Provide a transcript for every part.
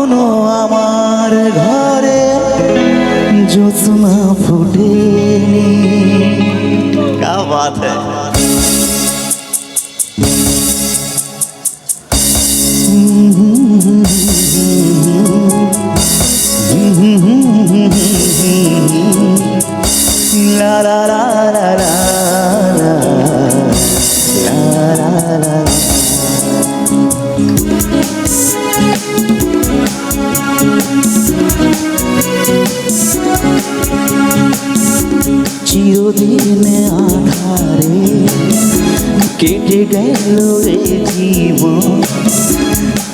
কখনো আমার ঘরে জ্যোৎস্না ফোটেনি। क्या बात है। ला ला ला ला ला ला ला ला। চিরদিন আধারে কেটে গেল এ জীবন,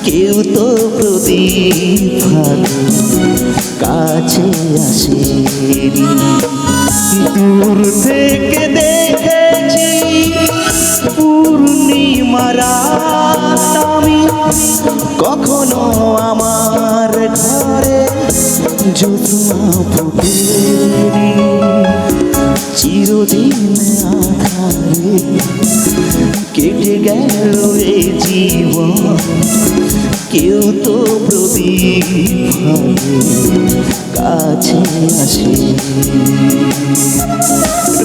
কেউ তো প্রদীপ কাছে আসেনি। দূর থেকে দেখেছি পূর্ণিমার রাত আমি, কখনো আমার ঘরে জ্যোৎস্না ফোটেনি। চিরদিন আধারে কেটে গেল এ জীবন, কেউ তো প্রদীপ কাছে আসে।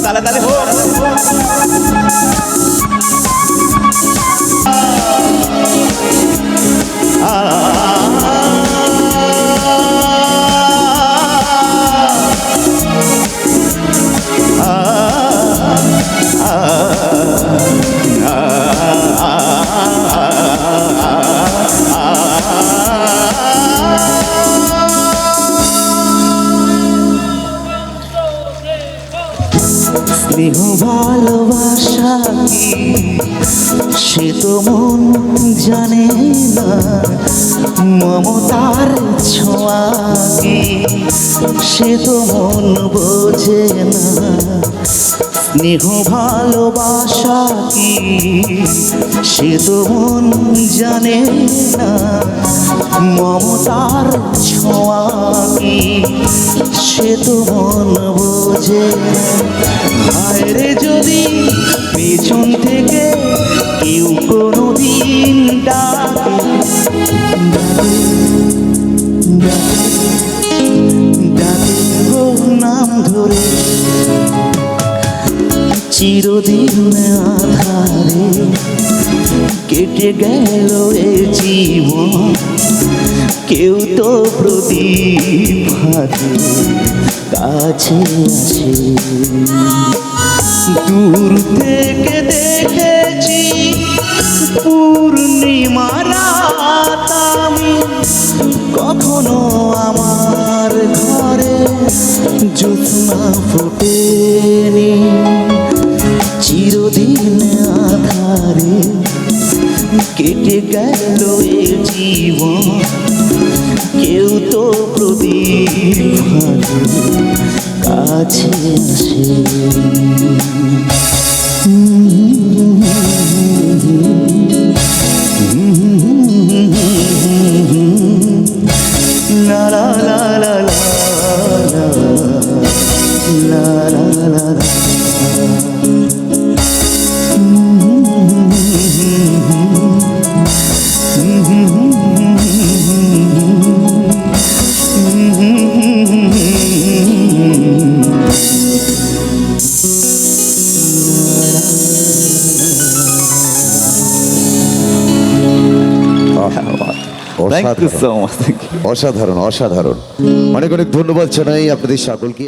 তালে তালে হোক। স্নেহ ভালোবাসা কি সে তো মন জানে না, মমতার ছোঁয়া কি সে তো মন বোঝে না। স্নেহ ভালোবাসা কি সে তো মন জানে না, মমতার ছোঁয়া কি সে তো মন বোঝে। হায়রে যদি পেছন থেকে কেউ কোনোদিন ডাকে, ডাকে গো নাম ধরে, চিরদিন আধারে কেটে গেল এ জীবন, কেউ তো প্রদীপ হাতে কাছে আসে। দূর থেকে দেখেছি পূর্ণিমার রাত আমি, কখনো আমার ঘরে জ্যোৎস্না ফোটেনি। চিরদিন আধারে কেটে গেল এ জীবন, কেউ তো প্রদীপ কাছে আসে। লা লা লা লা লা লা লা লা। অসাধারণ অসাধারণ অসাধারণ। অনেক অনেক ধন্যবাদ জানাই আপনাদের সকলকে।